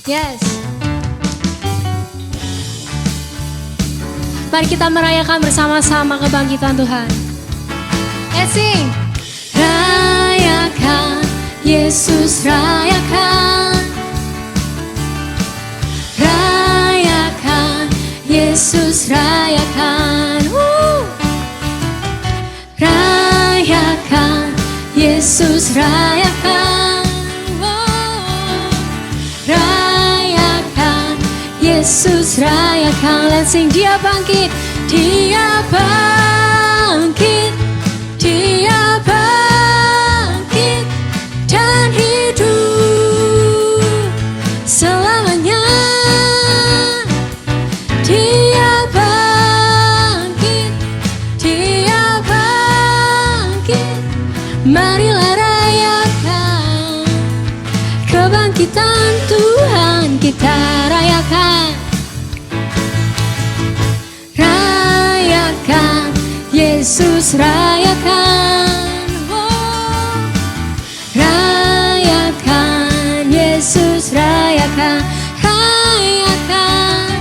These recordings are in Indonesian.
Yes. Mari kita merayakan bersama-sama kebangkitan Tuhan. Let's sing. Rayakan, Yesus rayakan. Rayakan, Yesus rayakan. Rayakan, Yesus rayakan. Rayakan, Yesus rayakan. Let's sing. Dia bangkit, dia bangkit, dia bangkit dan hidup selamanya. Dia bangkit, dia bangkit. Marilah rayakan kebangkitan Tuhan, kita rayakan. Rayakan, Yesus rayakan. Oh. Rayakan, Yesus rayakan. Rayakan,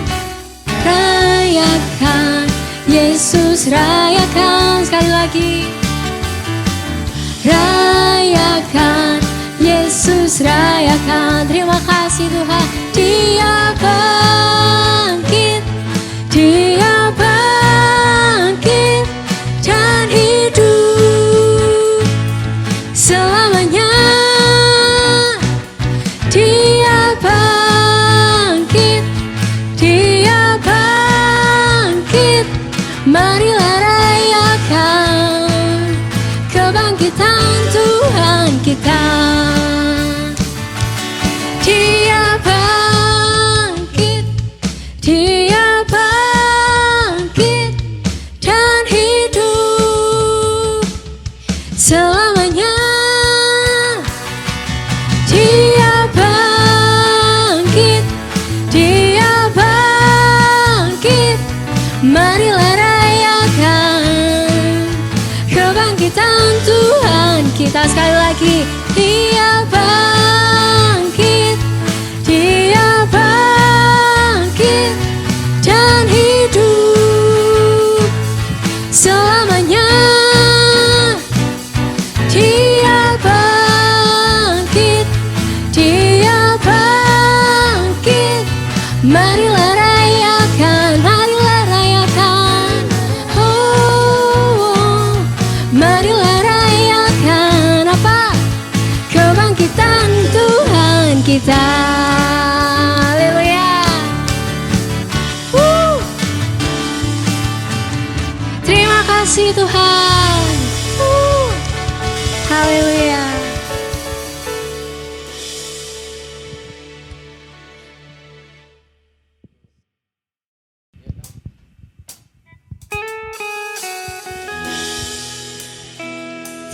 rayakan, Yesus rayakan. Sekali lagi. Rayakan, Yesus rayakan. Terima kasih Tuhan. Dia bangkit, dia bangkit dan hidup selamanya. Dia bangkit, dia bangkit. Marilah rayakan kebangkitan Tuhan kita. Dia bangkit, dia bangkit dan hidup selamanya. Dia bangkit, dia bangkit. Marilah rayakan kebangkitan Tuhan kita. Sekali lagi. Dia bangkit, dia bangkit dan hidup selamanya. Dia bangkit, dia bangkit. Marilah rayakan, marilah rayakan. Oh, marilah rayakan apa? Kebangkitan Tuhan kita. Haleluya. Terima kasih Tuhan. Haleluya.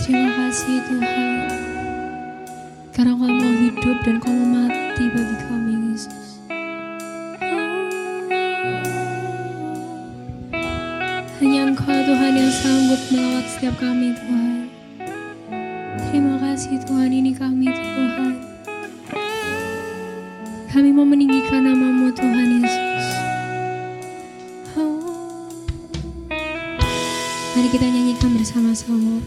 Terima kasih Tuhan, karena Kau mau hidup dan Kau mau mati bagi kami, Yesus. Hanya Engkau Tuhan yang sanggup melawat setiap kami Tuhan. Terima kasih Tuhan, ini kami Tuhan. Kami mau meninggikan nama-Mu Tuhan Yesus. Mari kita nyanyikan bersama-sama.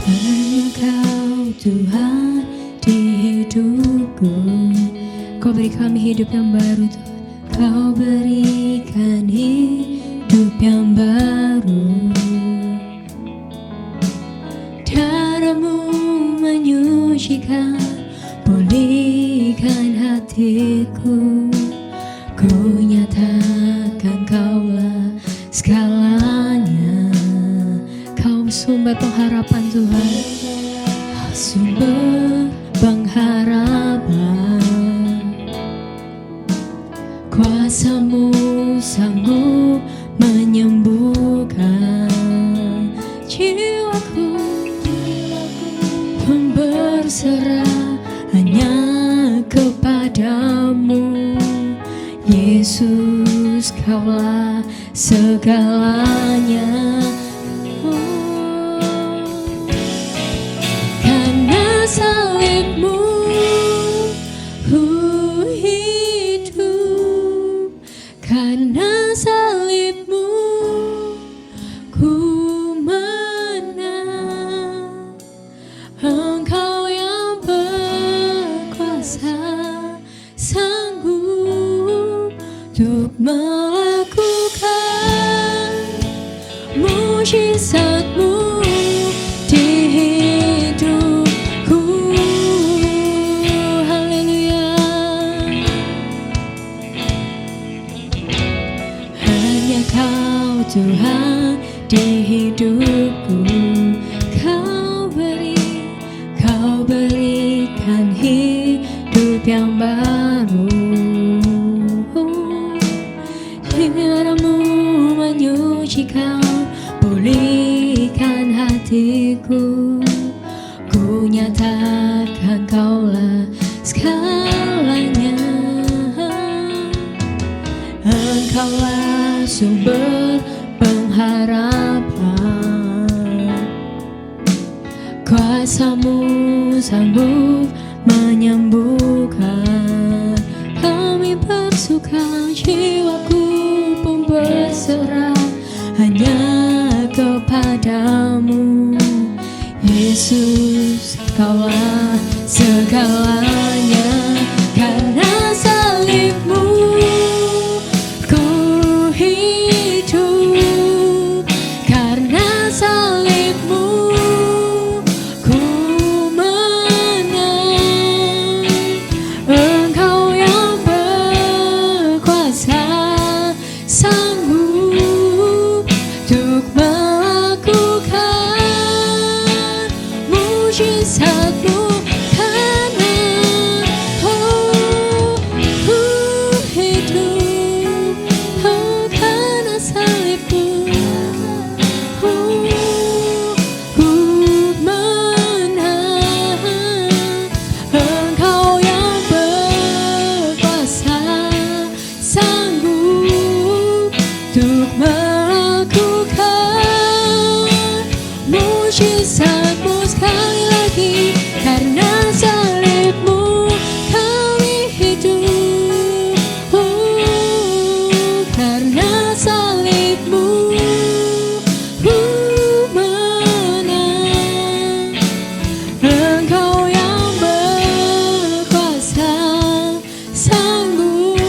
Engkau Tuhan di hidupku, Kau beri kami hidup yang baru Tuhan. Kau berikan hidup yang baru. Darah-Mu menyucikan, pulihkan hatiku. Ku nyatakan Kaulah segalanya. Kau sumber pengharapan Tuhan, sumber pengharapan. Kuasa-Mu sanggup menyembuhkan jiwaku. Berserah hanya kepadamu, Yesus, Kaulah segalanya. Karena salibmu ku hidup, karena salibmu ku menang. Engkau yang berkuasa, sanggup untuk melakukan mujizat-Mu di hidupku. Haleluya. Hanya Kau Tuhan di hidupku. Kau berikan hidup yang baru. Darah-Mu menyucikan, pulihkan hatiku. Ku nyatakan Kaulah segalanya. Engkaulah sumber pengharapan. Kuasa-Mu sanggup menyembuhkan. Kami bersuka, jiwaku pun berserah hanya kepadamu. Yesus, Kaulah segalanya. Karena salibmu ku hidup, karena salibmu ku menang. Engkau yang berkuasa, sanggup untuk melakukan mujizat-Mu. Karena ku hidup, karena salibmu ku menang. Engkau yang berkuasa, sanggup untuk melakukan mujizat-Mu. Sekali lagi, karena salibmu kami hidup. Karena salibmu ku menang. Engkau yang berkuasa, sanggup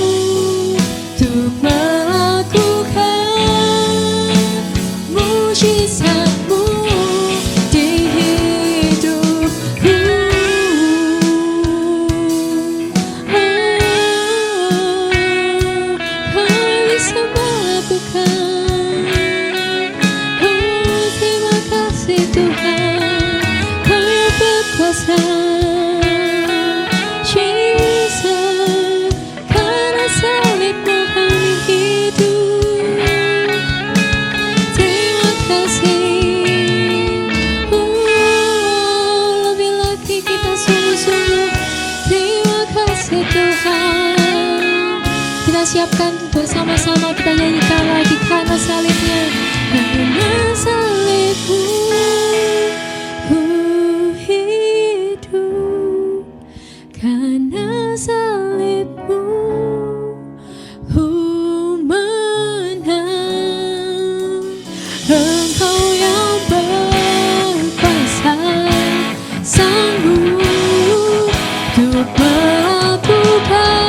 untuk melakukan mujizat-Mu di hidupku. Kau bisa melakukan. Terima kasih Tuhan, Kau yang berkuasa. Jesus, karena salibmu kami hidup. Terima kasih. Lebih lagi kita sungguh-sungguh. Terima kasih Tuhan. Kita siapkan bersama-sama, kita nyanyikan lagi. Karena salibnya, karena salibmu ku hidup, karena salibmu ku menang. Engkau yang berkuasa, sanggup untuk melakukan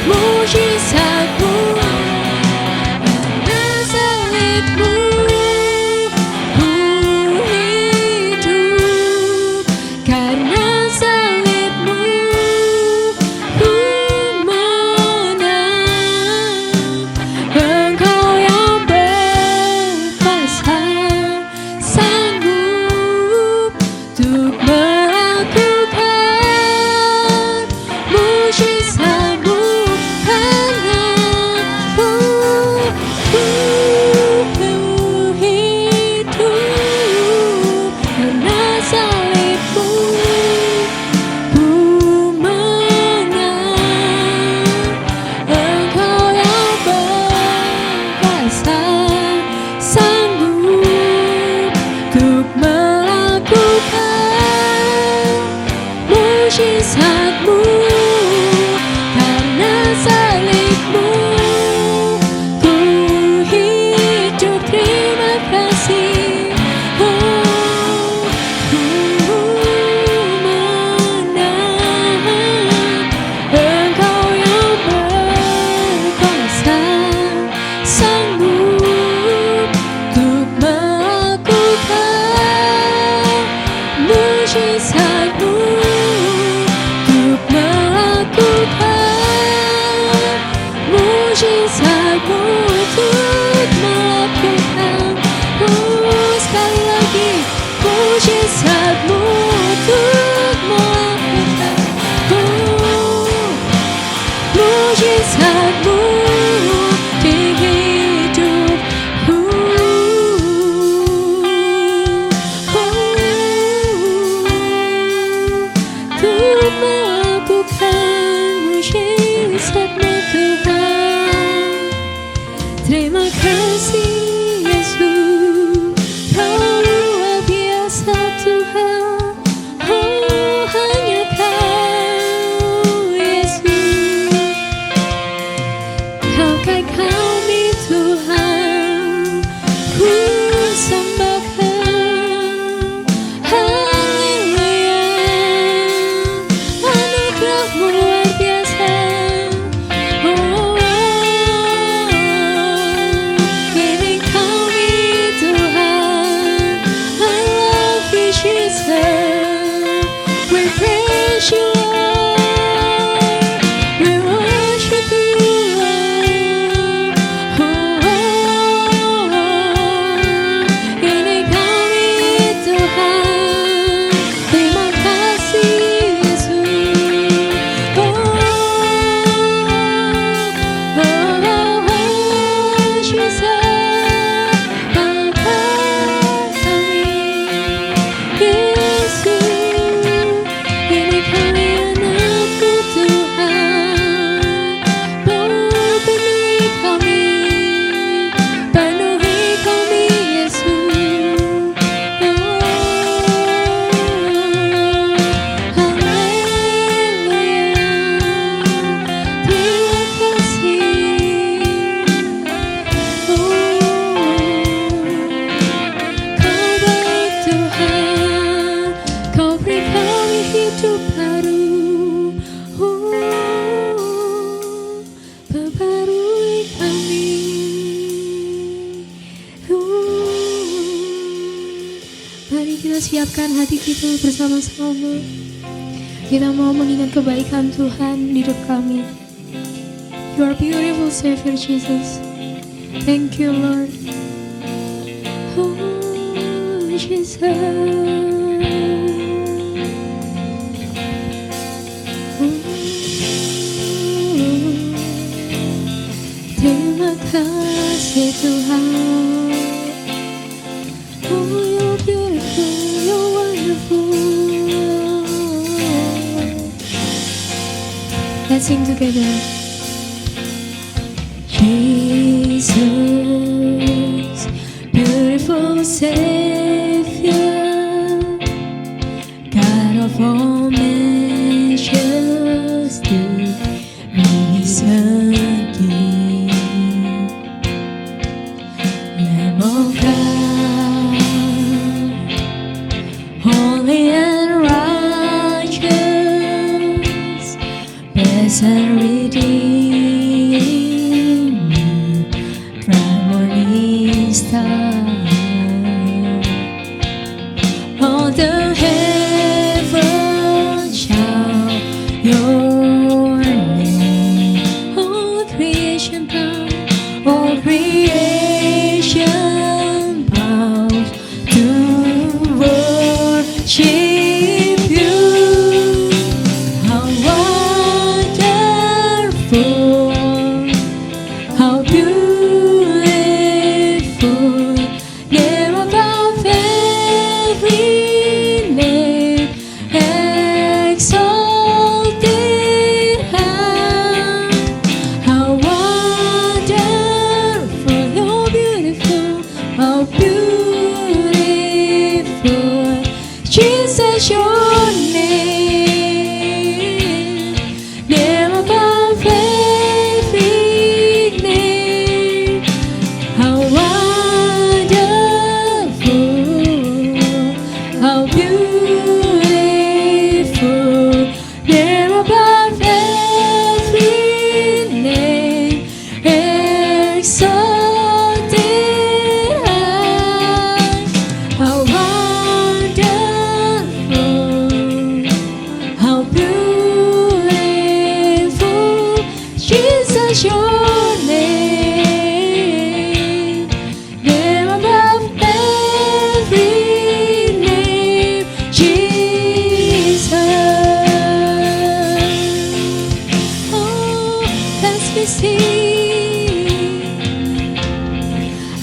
mujizat-Mu. Karena salibmu ku mujizatmu di hidupku. Turut melakukan mujizatmu Tuhan. Terima kasih Yesus, Kau luar biasa Tuhan. Oh, hanya Kau Yesus, Kau baik kami Tuhan, ku sembah Kau. Haleluya, anugerah-Mu luar biasa. Oh, ini kami Tuhan, I love you Jesus, we praise you Lord, we worship you Lord. Ini kami Tuhan, terima kasih Yesus. Jesus, Bapa kami Yesus, ini kami anakmu Tuhan. Penuhi kami, penuhi kami Yesus. Haleluya, terima kasih. Kau baik Tuhan, Kau beri kami hidup baru. Perbarui kami. Mari kita siapkan hati kita bersama-sama. Kita mau mengingat kebaikan Tuhan di hidup kami. You are beautiful Savior Jesus. Thank you Lord. Oh Jesus. Terima kasih Tuhan. Oh, you're beautiful, you're wonderful. Let's sing together. Jesus, beautiful Savior, God of all majesty, risen King, Lamb of God, holy and righteous, blessed Redeemer, bright morning star. All the heavens shout your name. All creation bows, all creation bows to worship you. How wonderful, how beautiful, name above every name, exalted high. How wonderful, how beautiful, Jesus your name, name above every be sing.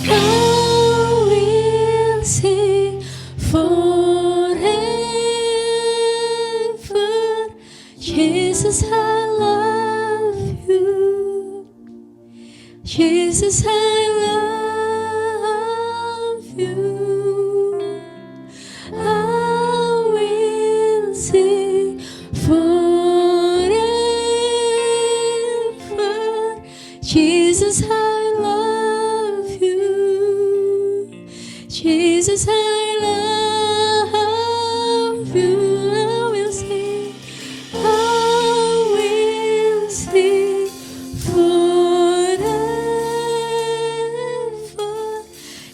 I will sing forever. Jesus, I love you. Jesus, I love you. I will sing forever. Jesus, I love you. Jesus, I love you. I will sing. I will sing forever.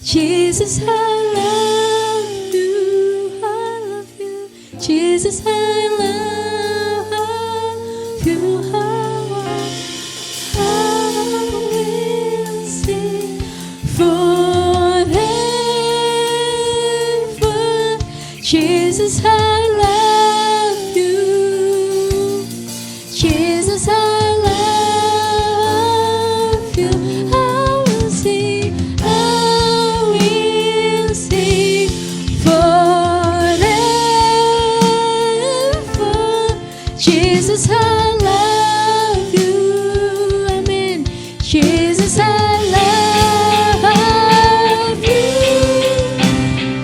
Jesus, I love you. I love you. Jesus, I love you. I will sing forever. Jesus, I love you. Jesus, I love you. I will sing forever. Jesus, I love you. Amen. Jesus, I love you.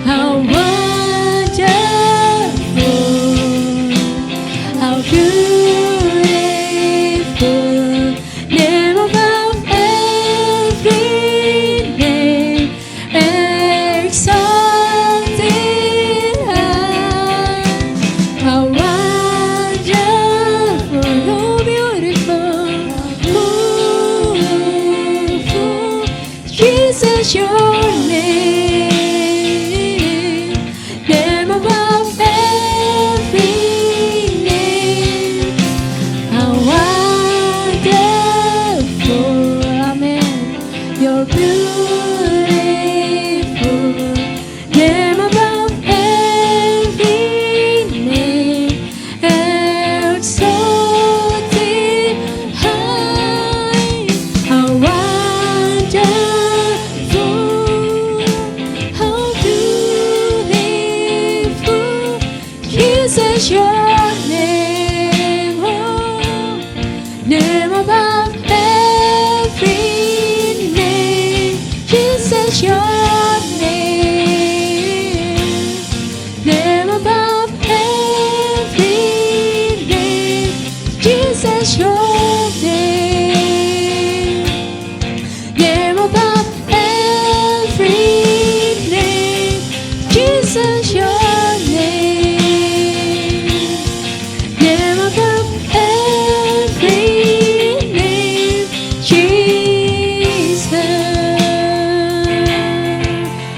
How wonderful, how beautiful, name above every name, exalted high. How wonderful, how beautiful, Jesus, your name, name above every name. How wonderful, amen. You're beautiful, name above every name, exalted high. How wonderful, how beautiful, Jesus, your name, oh, name above every name, Jesus, your name, name above every name, Jesus, your name, name above every name, Jesus, your name, name above every name, Jesus.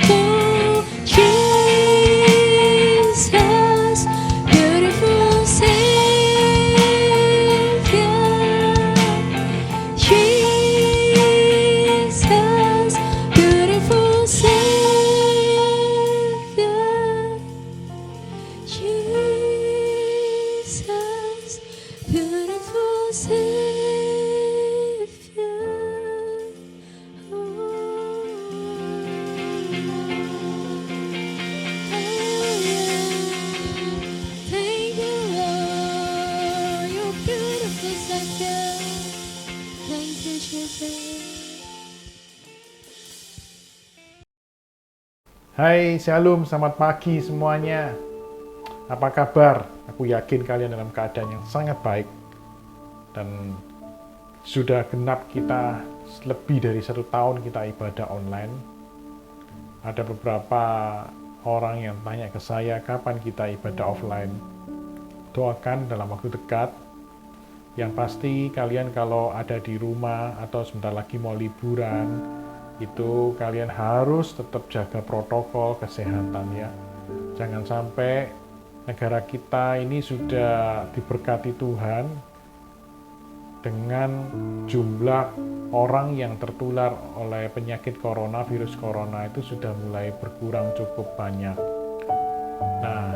Oh, Jesus, beautiful Savior. Jesus, beautiful Savior. Jesus, beautiful Savior. Thank you, Lord. You're beautiful Savior. Thank you, Jesus. Hai, Shalom, selamat pagi semuanya. Apa kabar? Aku yakin kalian dalam keadaan yang sangat baik. Dan sudah genap kita lebih dari 1 tahun kita ibadah online. Ada beberapa orang yang tanya ke saya kapan kita ibadah offline. Doakan dalam waktu dekat. Yang pasti kalian kalau ada di rumah atau sebentar lagi mau liburan, itu kalian harus tetap jaga protokol kesehatan ya. Jangan sampai negara kita ini sudah diberkati Tuhan dengan jumlah orang yang tertular oleh penyakit corona, virus corona itu sudah mulai berkurang cukup banyak. Nah,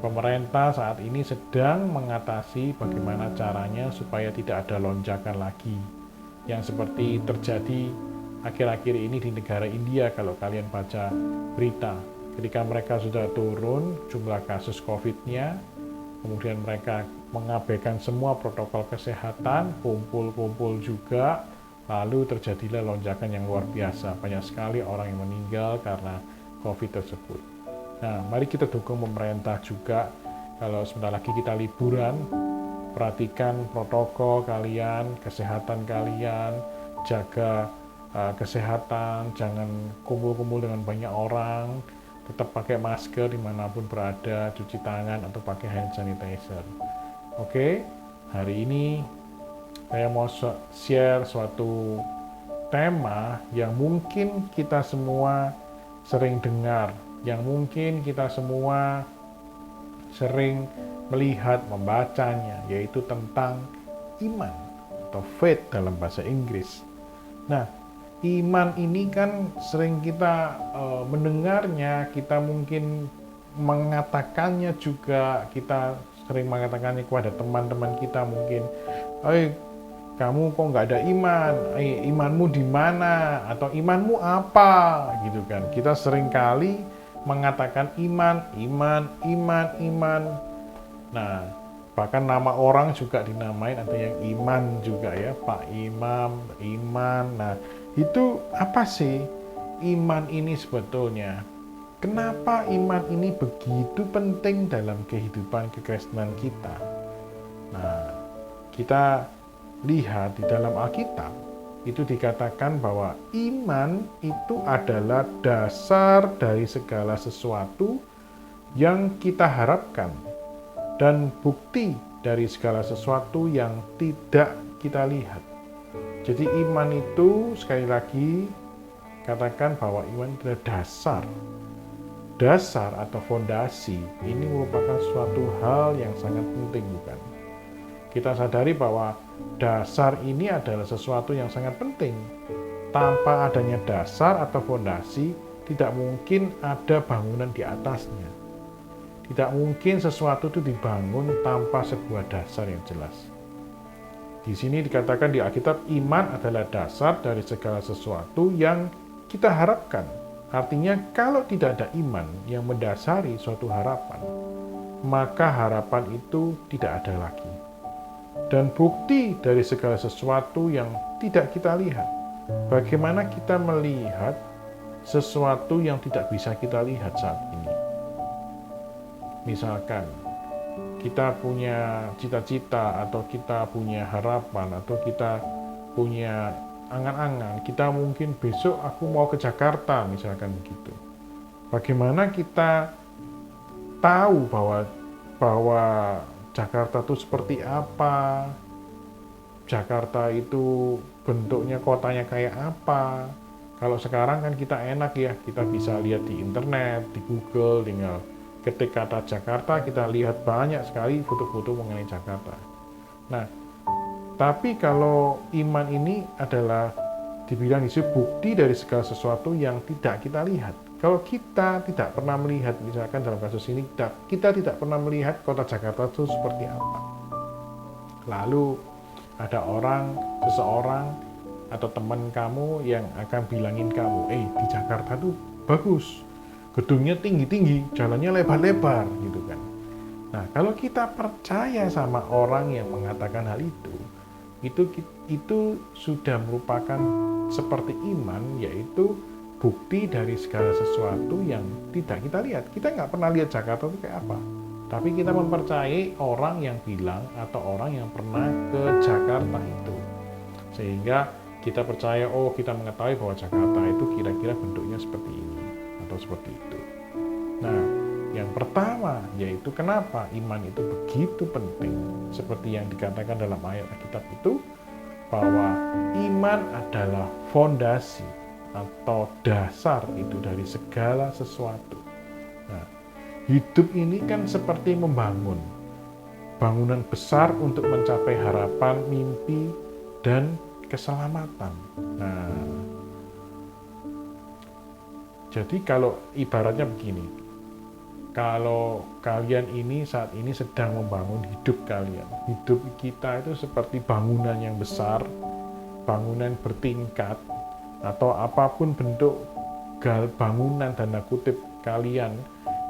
pemerintah saat ini sedang mengatasi bagaimana caranya supaya tidak ada lonjakan lagi. yang seperti terjadi akhir-akhir ini di negara India kalau kalian baca berita. Ketika mereka sudah turun jumlah kasus COVID-nya, kemudian mereka mengabaikan semua protokol kesehatan, kumpul-kumpul juga, lalu terjadilah lonjakan yang luar biasa. Banyak sekali orang yang meninggal karena COVID tersebut. Nah, mari kita dukung pemerintah juga. Kalau sebentar lagi kita liburan, perhatikan protokol kalian, kesehatan kalian, jaga kesehatan, jangan kumpul-kumpul dengan banyak orang, tetap pakai masker dimanapun berada, cuci tangan atau pakai hand sanitizer. Oke, hari ini saya mau share suatu tema yang mungkin kita semua sering dengar, yang mungkin kita semua sering melihat, membacanya, yaitu tentang iman atau faith dalam bahasa Inggris. Nah, iman ini kan sering kita mendengarnya, kita mungkin mengatakannya juga, kita sering mengatakannya kepada teman-teman kita mungkin, kamu kok nggak ada iman, imanmu di mana, atau imanmu apa, gitu kan. Kita sering kali mengatakan iman. Nah, bahkan nama orang juga dinamain, ada yang iman juga ya, Pak Imam, iman. Nah, itu apa sih iman ini sebetulnya? Kenapa iman ini begitu penting dalam kehidupan kekristenan kita? Nah, kita lihat di dalam Alkitab, itu dikatakan bahwa iman itu adalah dasar dari segala sesuatu yang kita harapkan dan bukti dari segala sesuatu yang tidak kita lihat. Jadi iman itu, sekali lagi katakan bahwa iman itu adalah dasar atau fondasi. Ini merupakan suatu hal yang sangat penting, bukan? Kita sadari bahwa dasar ini adalah sesuatu yang sangat penting. Tanpa adanya dasar atau fondasi, tidak mungkin ada bangunan di atasnya. Tidak mungkin sesuatu itu dibangun tanpa sebuah dasar yang jelas. Di sini dikatakan di Alkitab, iman adalah dasar dari segala sesuatu yang kita harapkan. Artinya kalau tidak ada iman yang mendasari suatu harapan, maka harapan itu tidak ada lagi. Dan bukti dari segala sesuatu yang tidak kita lihat. Bagaimana kita melihat sesuatu yang tidak bisa kita lihat saat ini? Misalkan, kita punya cita-cita, atau kita punya harapan, atau kita punya angan-angan. Kita mungkin besok aku mau ke Jakarta, misalkan begitu. Bagaimana kita tahu bahwa Jakarta itu seperti apa, Jakarta itu bentuknya, kotanya kayak apa. Kalau sekarang kan kita enak ya, kita bisa lihat di internet, di Google, tinggal ketik kata Jakarta, kita lihat banyak sekali foto-foto mengenai Jakarta. Nah, tapi kalau iman ini adalah dibilang itu bukti dari segala sesuatu yang tidak kita lihat. Kalau kita tidak pernah melihat, misalkan dalam kasus ini, kita tidak pernah melihat kota Jakarta itu seperti apa. Lalu ada seseorang atau teman kamu yang akan bilangin kamu, di Jakarta tuh bagus, gedungnya tinggi-tinggi, jalannya lebar-lebar, gitu kan. Nah, kalau kita percaya sama orang yang mengatakan hal itu sudah merupakan seperti iman, yaitu bukti dari segala sesuatu yang tidak kita lihat. Kita nggak pernah lihat Jakarta itu kayak apa, tapi kita mempercayai orang yang bilang atau orang yang pernah ke Jakarta itu, sehingga kita percaya, kita mengetahui bahwa Jakarta itu kira-kira bentuknya seperti ini atau seperti itu. Nah, yang pertama yaitu kenapa iman itu begitu penting, seperti yang dikatakan dalam ayat Alkitab itu, bahwa iman adalah fondasi atau dasar itu dari segala sesuatu. Nah, hidup ini kan seperti membangun bangunan besar untuk mencapai harapan, mimpi, dan keselamatan. Nah, jadi kalau ibaratnya begini, kalau kalian ini saat ini sedang membangun hidup kalian, hidup kita itu seperti bangunan yang besar, bangunan bertingkat atau apapun bentuk bangunan tanda kutip kalian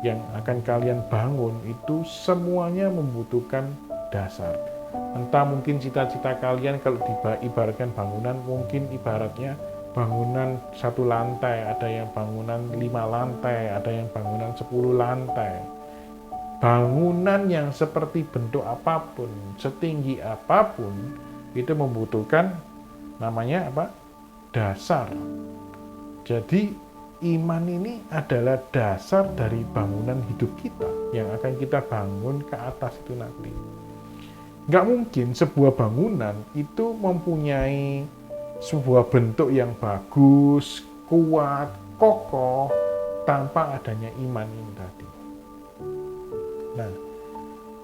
yang akan kalian bangun itu semuanya membutuhkan dasar. Entah mungkin cita-cita kalian kalau ibaratkan bangunan, mungkin ibaratnya bangunan 1 lantai, ada yang bangunan 5 lantai, ada yang bangunan 10 lantai. Bangunan yang seperti bentuk apapun, setinggi apapun, itu membutuhkan namanya apa? Dasar. Jadi iman ini adalah dasar dari bangunan hidup kita yang akan kita bangun ke atas itu nanti. Nggak mungkin sebuah bangunan itu mempunyai sebuah bentuk yang bagus, kuat, kokoh, tanpa adanya iman ini tadi. Nah,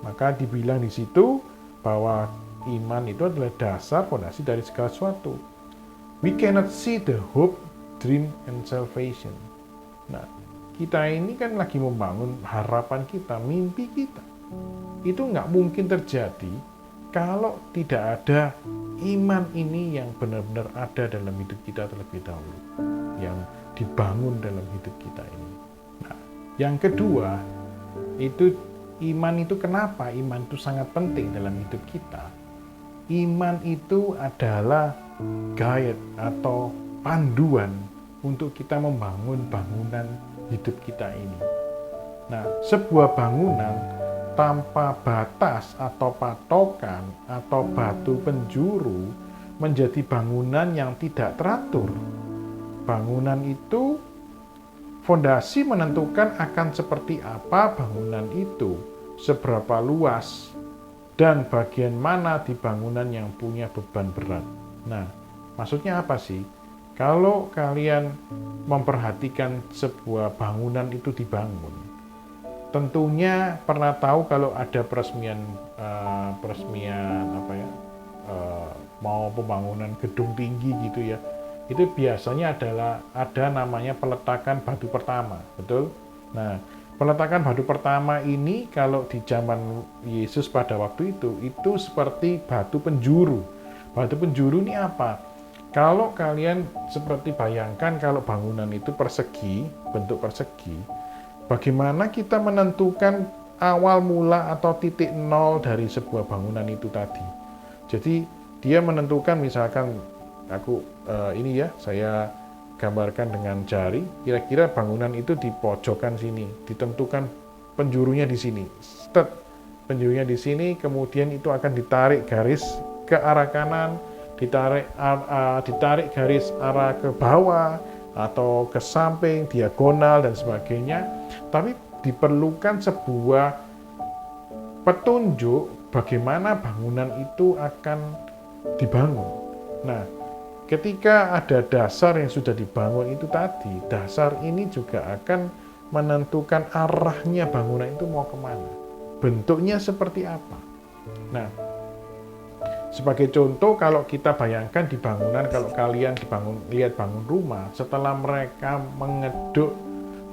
maka dibilang di situ bahwa iman itu adalah dasar fondasi dari segala sesuatu. We cannot see the hope, dream, and salvation. Nah, kita ini kan lagi membangun harapan kita, mimpi kita. Itu nggak mungkin terjadi kalau tidak ada iman ini yang benar-benar ada dalam hidup kita terlebih dahulu, yang dibangun dalam hidup kita ini. Nah, yang kedua, itu iman itu kenapa? Iman itu sangat penting dalam hidup kita. Iman itu adalah guide atau panduan untuk kita membangun bangunan hidup kita ini. Nah, sebuah bangunan tanpa batas atau patokan atau batu penjuru menjadi bangunan yang tidak teratur. Bangunan itu, fondasi menentukan akan seperti apa bangunan itu, seberapa luas, dan bagian mana di bangunan yang punya beban berat. Nah, maksudnya apa sih? Kalau kalian memperhatikan sebuah bangunan itu dibangun, tentunya pernah tahu kalau ada peresmian mau pembangunan gedung tinggi gitu ya, itu biasanya adalah ada namanya peletakan batu pertama, betul? Nah, peletakan batu pertama ini kalau di zaman Yesus pada waktu itu seperti batu penjuru. Batu penjuru ini apa? Kalau kalian seperti bayangkan kalau bangunan itu persegi, bentuk persegi, bagaimana kita menentukan awal mula atau titik nol dari sebuah bangunan itu tadi? Jadi dia menentukan, misalkan saya gambarkan dengan jari, kira-kira bangunan itu di pojokan sini, ditentukan penjurunya di sini. Penjurunya di sini, kemudian itu akan ditarik garis ke arah kanan, ditarik garis arah ke bawah atau ke samping, diagonal dan sebagainya. Tapi diperlukan sebuah petunjuk bagaimana bangunan itu akan dibangun. Nah, ketika ada dasar yang sudah dibangun itu tadi, dasar ini juga akan menentukan arahnya bangunan itu mau kemana, bentuknya seperti apa. Nah, sebagai contoh, kalau kita bayangkan di bangunan, kalau kalian lihat bangun rumah, setelah mereka mengeduk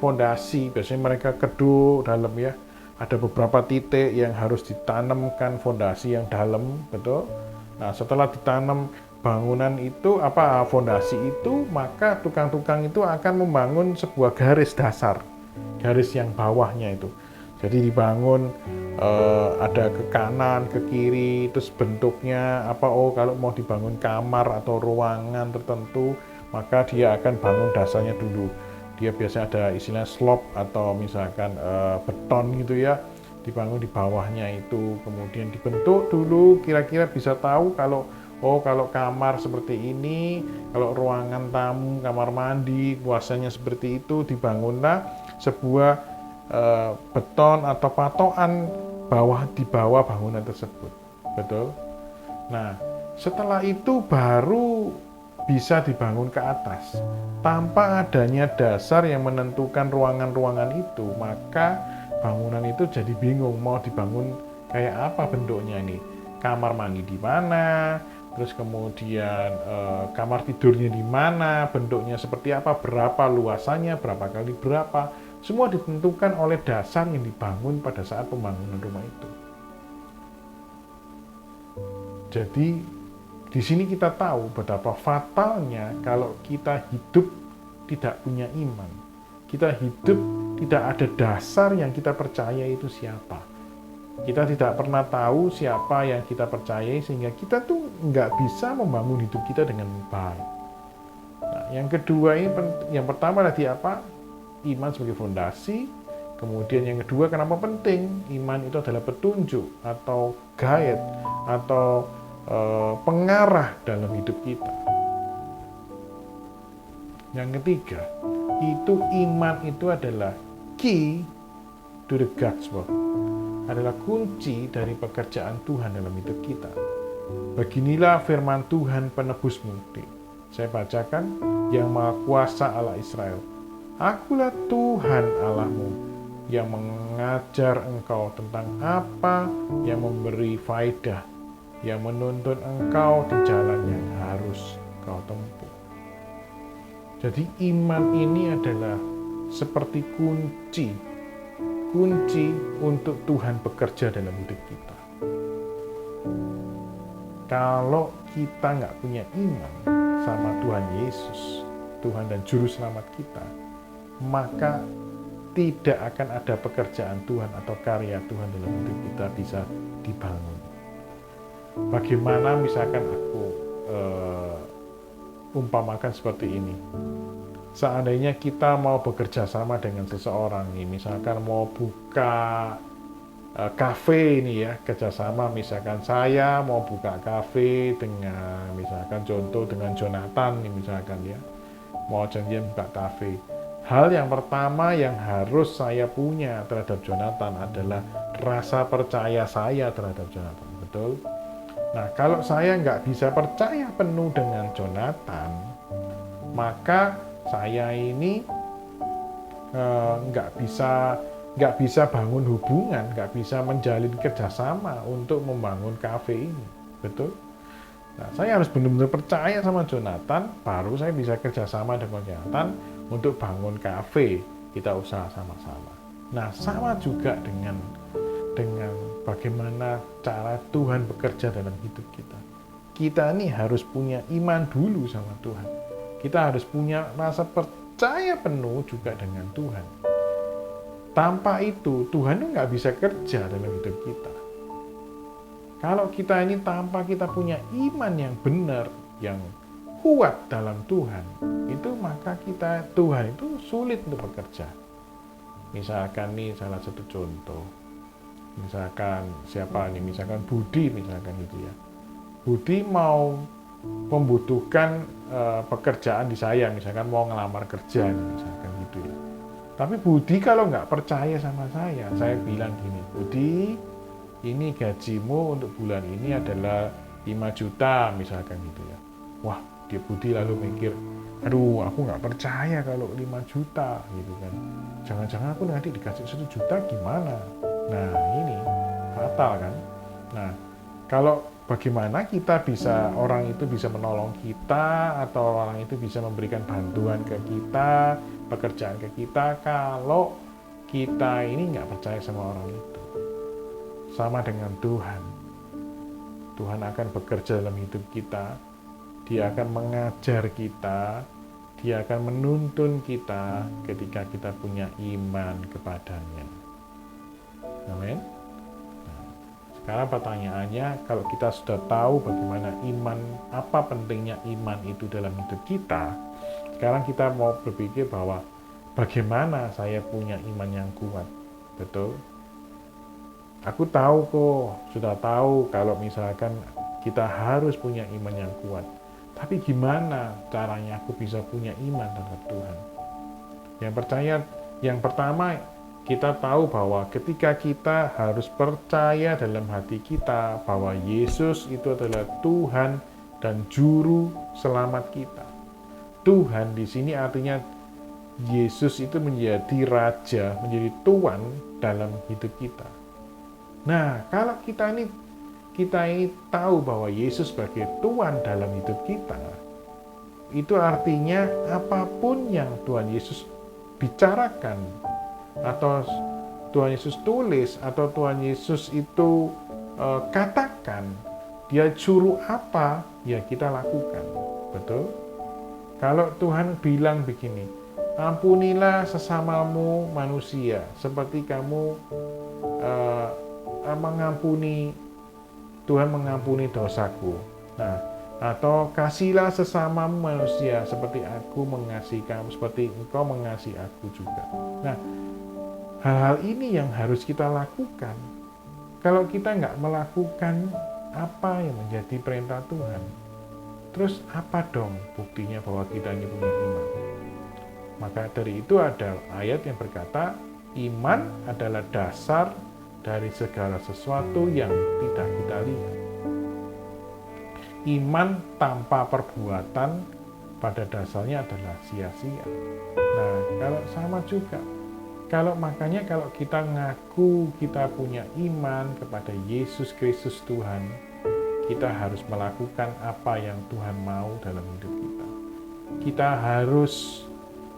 fondasi, biasanya mereka keduk dalam ya, ada beberapa titik yang harus ditanamkan fondasi yang dalam, betul? Nah, setelah ditanam bangunan itu, fondasi itu, maka tukang-tukang itu akan membangun sebuah garis dasar, garis yang bawahnya itu. Jadi dibangun ada ke kanan, ke kiri, terus bentuknya kalau mau dibangun kamar atau ruangan tertentu, maka dia akan bangun dasarnya dulu. Dia biasanya ada istilah slope atau misalkan beton gitu ya, dibangun di bawahnya itu, kemudian dibentuk dulu, kira-kira bisa tahu kalau kamar seperti ini, kalau ruangan tamu, kamar mandi, luasannya seperti itu, dibangunlah sebuah beton atau patokan di bawah bangunan tersebut, betul? Nah, setelah itu baru bisa dibangun ke atas. Tanpa adanya dasar yang menentukan ruangan-ruangan itu, maka bangunan itu jadi bingung mau dibangun kayak apa bentuknya ini. Kamar mandi di mana, terus kemudian kamar tidurnya di mana, bentuknya seperti apa, berapa luasannya, berapa kali berapa, semua ditentukan oleh dasar yang dibangun pada saat pembangunan rumah itu. Jadi Di sini kita tahu betapa fatalnya kalau kita hidup tidak punya iman. Kita hidup tidak ada dasar yang kita percaya itu siapa. Kita tidak pernah tahu siapa yang kita percayai, sehingga kita tuh nggak bisa membangun hidup kita dengan baik. Nah, yang kedua ini, yang pertama tadi apa? Iman sebagai fondasi. Kemudian yang kedua, kenapa penting? Iman itu adalah petunjuk atau guide atau pengarah dalam hidup kita. Yang ketiga, itu iman itu adalah key to the God's work, adalah kunci dari pekerjaan Tuhan dalam hidup kita. Beginilah firman Tuhan penebusmu. Saya bacakan, yang Maha Kuasa Allah Israel. Akulah Tuhan Allahmu yang mengajar engkau tentang apa yang memberi faedah, yang menuntun engkau di jalan yang harus kau tempuh. Jadi iman ini adalah seperti kunci untuk Tuhan bekerja dalam hidup kita. Kalau kita nggak punya iman sama Tuhan Yesus, Tuhan dan Juru Selamat kita, maka tidak akan ada pekerjaan Tuhan atau karya Tuhan dalam hidup kita bisa dibangun. Bagaimana misalkan aku umpamakan seperti ini. Seandainya kita mau bekerja sama dengan seseorang nih, misalkan mau buka kafe ini ya, kerjasama, misalkan saya mau buka kafe dengan misalkan contoh dengan Jonathan nih misalkan ya, mau janjian buka kafe. Hal yang pertama yang harus saya punya terhadap Jonathan adalah rasa percaya saya terhadap Jonathan, betul? Nah, kalau saya nggak bisa percaya penuh dengan Jonathan, maka saya ini nggak bisa bangun hubungan, nggak bisa menjalin kerjasama untuk membangun kafe ini, betul? Nah, saya harus benar-benar percaya sama Jonathan, baru saya bisa kerjasama dengan Jonathan untuk bangun kafe, kita usaha sama-sama. Nah, sama juga dengan bagaimana cara Tuhan bekerja dalam hidup kita. Kita ini harus punya iman dulu sama Tuhan. Kita harus punya rasa percaya penuh juga dengan Tuhan. Tanpa itu, Tuhan itu nggak bisa kerja dalam hidup kita. Kalau kita ini tanpa kita punya iman yang benar, yang kuat dalam Tuhan, itu maka Tuhan itu sulit untuk bekerja. Misalkan nih salah satu contoh. Misalkan siapa nih, misalkan Budi misalkan gitu ya. Budi mau membutuhkan pekerjaan di saya, misalkan mau ngelamar kerja nih, misalkan gitu ya. Tapi Budi kalau nggak percaya sama saya bilang gini, Budi, ini gajimu untuk bulan ini adalah 5 juta misalkan gitu ya. Wah, dia Budi lalu mikir, aduh aku nggak percaya kalau 5 juta gitu kan. Jangan-jangan aku nanti dikasih 1 juta gimana? Nah, ini fatal kan. Nah, kalau bagaimana orang itu bisa menolong kita, atau orang itu bisa memberikan bantuan ke kita, pekerjaan ke kita, kalau kita ini nggak percaya sama orang itu. Sama dengan Tuhan. Tuhan akan bekerja dalam hidup kita. Dia akan mengajar kita. Dia akan menuntun kita ketika kita punya iman kepadanya. Amin. Nah, sekarang pertanyaannya, kalau kita sudah tahu bagaimana iman, apa pentingnya iman itu dalam hidup kita, sekarang kita mau berpikir bahwa bagaimana saya punya iman yang kuat, betul? Aku tahu kok, sudah tahu kalau misalkan kita harus punya iman yang kuat. Tapi gimana caranya aku bisa punya iman terhadap Tuhan? Yang pertama, kita tahu bahwa ketika kita harus percaya dalam hati kita bahwa Yesus itu adalah Tuhan dan Juru Selamat kita. Tuhan di sini artinya Yesus itu menjadi Raja, menjadi Tuan dalam hidup kita. Nah, kalau kita ini tahu bahwa Yesus sebagai Tuan dalam hidup kita, itu artinya apapun yang Tuhan Yesus bicarakan, atau Tuhan Yesus tulis, atau Tuhan Yesus itu katakan, Dia suruh apa, ya kita lakukan. Betul? Kalau Tuhan bilang begini, ampunilah sesamamu manusia, seperti kamu mengampuni, Tuhan mengampuni dosaku. Nah, atau kasihlah sesamamu manusia, seperti aku mengasihi kamu, seperti engkau mengasihi aku juga. Nah, hal-hal ini yang harus kita lakukan. Kalau kita nggak melakukan apa yang menjadi perintah Tuhan, terus apa dong buktinya bahwa kita ini punya iman? Maka dari itu ada ayat yang berkata, iman adalah dasar dari segala sesuatu yang tidak kita lihat. Iman tanpa perbuatan pada dasarnya adalah sia-sia. Nah, kalau sama juga. Makanya kalau kita ngaku kita punya iman kepada Yesus Kristus Tuhan, kita harus melakukan apa yang Tuhan mau dalam hidup kita. Kita harus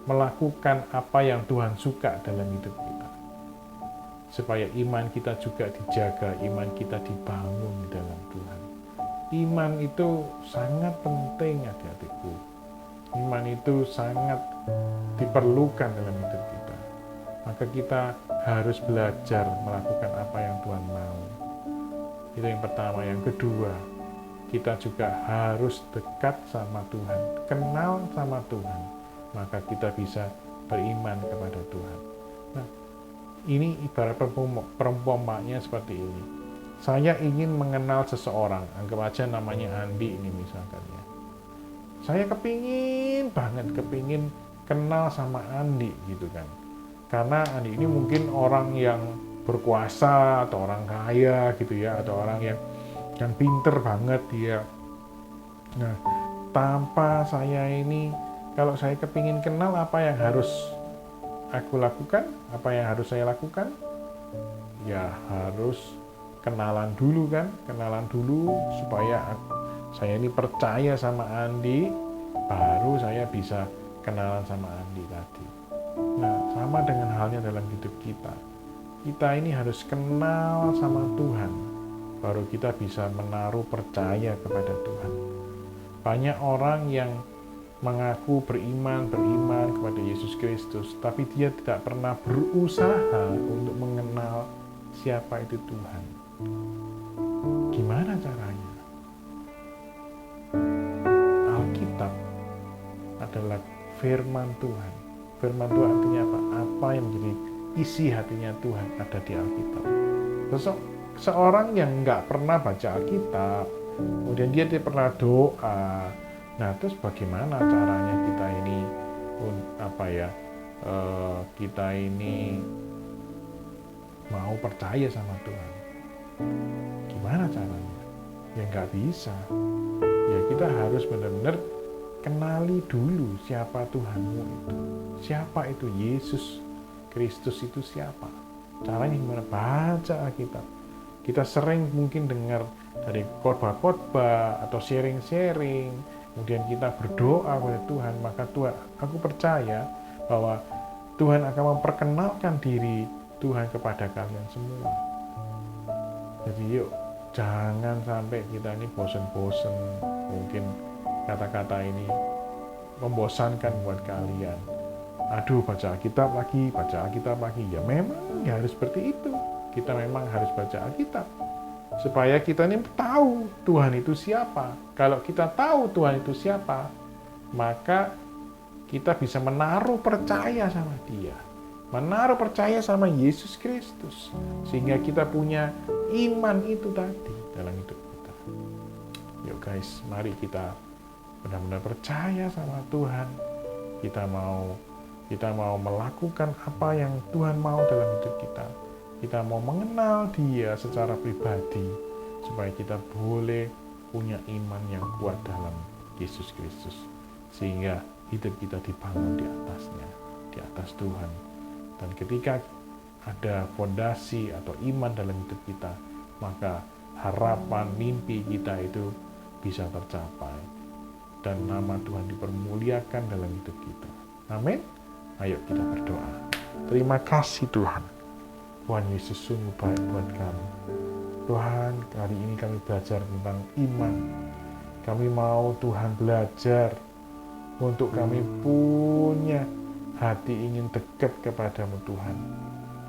melakukan apa yang Tuhan suka dalam hidup kita. Supaya iman kita juga dijaga, iman kita dibangun di dalam Tuhan. Iman itu sangat penting, adik-adikku. Iman itu sangat diperlukan dalam hidup kita. Maka kita harus belajar melakukan apa yang Tuhan mau. Itu yang pertama. Yang kedua, kita juga harus dekat sama Tuhan, kenal sama Tuhan. Maka kita bisa beriman kepada Tuhan. Nah, ini ibarat perumpamaannya seperti ini. Saya ingin mengenal seseorang, anggap aja namanya Andi ini misalkan ya. Saya kepingin kenal sama Andi gitu kan. Karena Andi ini mungkin orang yang berkuasa atau orang kaya gitu ya, atau orang yang pinter banget dia. Nah, tanpa saya ini, kalau saya kepingin kenal, apa yang harus aku lakukan? Apa yang harus saya lakukan? Ya harus kenalan dulu kan, supaya saya ini percaya sama Andi, baru saya bisa kenalan sama Andi tadi. Nah, sama dengan halnya dalam hidup kita. Kita ini harus kenal sama Tuhan, baru kita bisa menaruh percaya kepada Tuhan. Banyak orang yang mengaku beriman kepada Yesus Kristus, tapi dia tidak pernah berusaha untuk mengenal siapa itu Tuhan. Gimana caranya? Alkitab adalah firman Tuhan. Firman Tuhan artinya apa? Apa yang menjadi isi hatinya Tuhan ada di Alkitab. Seorang yang nggak pernah baca Alkitab, kemudian dia tidak pernah doa, nah terus bagaimana caranya kita ini kita ini mau percaya sama Tuhan? Gimana caranya? Ya nggak bisa. Ya kita harus benar-benar kenali dulu siapa Tuhanmu itu. Siapa itu Yesus Kristus itu siapa? Caranya gimana? Baca Alkitab. Kita sering mungkin dengar dari khotbah-khotbah atau sharing-sharing, kemudian kita berdoa kepada Tuhan, maka Tuhan, aku percaya bahwa Tuhan akan memperkenalkan diri Tuhan kepada kalian semua. Jadi yuk, jangan sampai kita ini bosen-bosen, mungkin kata-kata ini membosankan buat kalian. Aduh, baca Alkitab lagi. Ya memang ya harus seperti itu. Kita memang harus baca Alkitab. Supaya kita ini tahu Tuhan itu siapa. Kalau kita tahu Tuhan itu siapa, maka kita bisa menaruh percaya sama Dia. Menaruh percaya sama Yesus Kristus. Sehingga kita punya iman itu tadi dalam hidup kita. Yuk guys, mari kita benar-benar percaya sama Tuhan. Kita mau melakukan apa yang Tuhan mau dalam hidup kita. Kita mau mengenal Dia secara pribadi supaya kita boleh punya iman yang kuat dalam Yesus Kristus, sehingga hidup kita dibangun di atasnya, di atas Tuhan. Dan ketika ada fondasi atau iman dalam hidup kita, maka harapan, mimpi kita itu bisa tercapai dan nama Tuhan dipermuliakan dalam hidup kita. Amin. Ayo kita berdoa. Terima kasih Tuhan. Tuhan Yesus sungguh baik buat kami. Tuhan, kali ini kami belajar tentang iman. Kami mau Tuhan belajar untuk kami punya hati ingin dekat kepadamu Tuhan.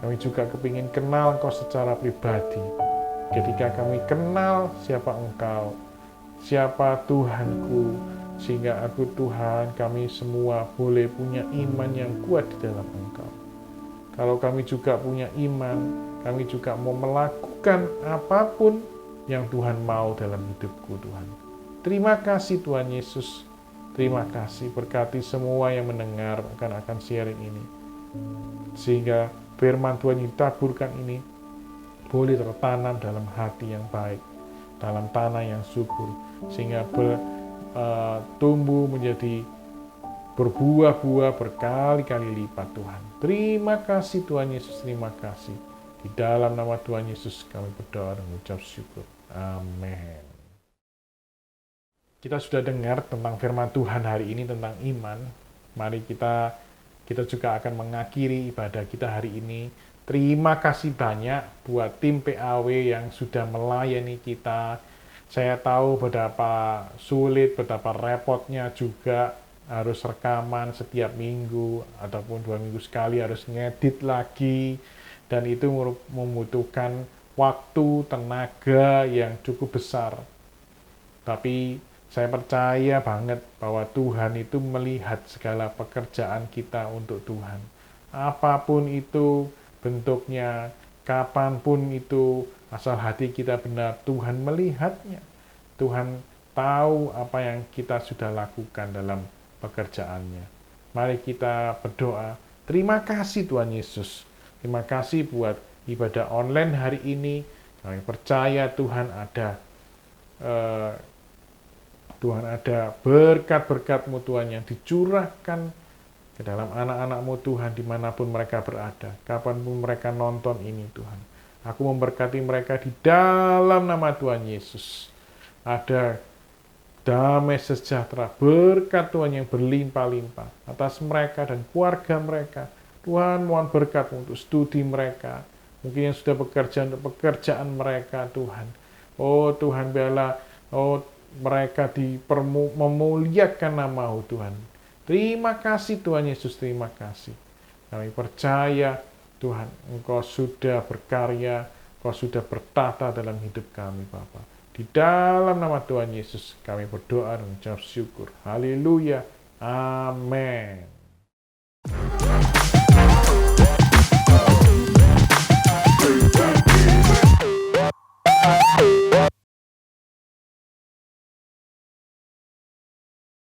Kami juga kepingin kenal Engkau secara pribadi. Ketika kami kenal siapa Engkau, siapa Tuhanku, sehingga aku Tuhan, kami semua boleh punya iman yang kuat di dalam Engkau. Kalau kami juga punya iman, kami juga mau melakukan apapun yang Tuhan mau dalam hidupku Tuhan. Terima kasih Tuhan Yesus. Terima kasih, berkati semua yang mendengar akan sharing ini. Sehingga firman Tuhan yang ditaburkan ini boleh tertanam dalam hati yang baik, dalam tanah yang subur, sehingga tumbuh menjadi berbuah-buah berkali-kali lipat Tuhan. Terima kasih Tuhan Yesus, terima kasih. Di dalam nama Tuhan Yesus kami berdoa dan mengucap syukur. Amin. Kita sudah dengar tentang firman Tuhan hari ini tentang iman. Mari kita juga akan mengakhiri ibadah kita hari ini. Terima kasih banyak buat tim PAW yang sudah melayani kita. Saya tahu betapa sulit, betapa repotnya juga harus rekaman setiap minggu ataupun 2 minggu sekali harus ngedit lagi, dan itu membutuhkan waktu, tenaga yang cukup besar. Tapi saya percaya banget bahwa Tuhan itu melihat segala pekerjaan kita untuk Tuhan. Apapun itu bentuknya, kapanpun itu, asal hati kita benar, Tuhan melihatnya. Tuhan tahu apa yang kita sudah lakukan dalam pekerjaannya. Mari kita berdoa. Terima kasih Tuhan Yesus. Terima kasih buat ibadah online hari ini. Kami percaya Tuhan ada berkat-berkat-Mu Tuhan yang dicurahkan ke dalam anak-anak-Mu Tuhan dimanapun mereka berada, kapanpun mereka nonton ini Tuhan. Aku memberkati mereka di dalam nama Tuhan Yesus. Ada damai sejahtera, berkat Tuhan yang berlimpah-limpah atas mereka dan keluarga mereka. Tuhan, mohon berkat untuk studi mereka, mungkin yang sudah bekerja untuk pekerjaan mereka Tuhan. Oh Tuhan, biarlah mereka memuliakan nama-Mu Tuhan. Terima kasih Tuhan Yesus, terima kasih. Kami percaya Tuhan, Engkau sudah berkarya, Engkau sudah bertata dalam hidup kami Bapa. Di dalam nama Tuhan Yesus kami berdoa dan mengucap syukur. Haleluya. Amin.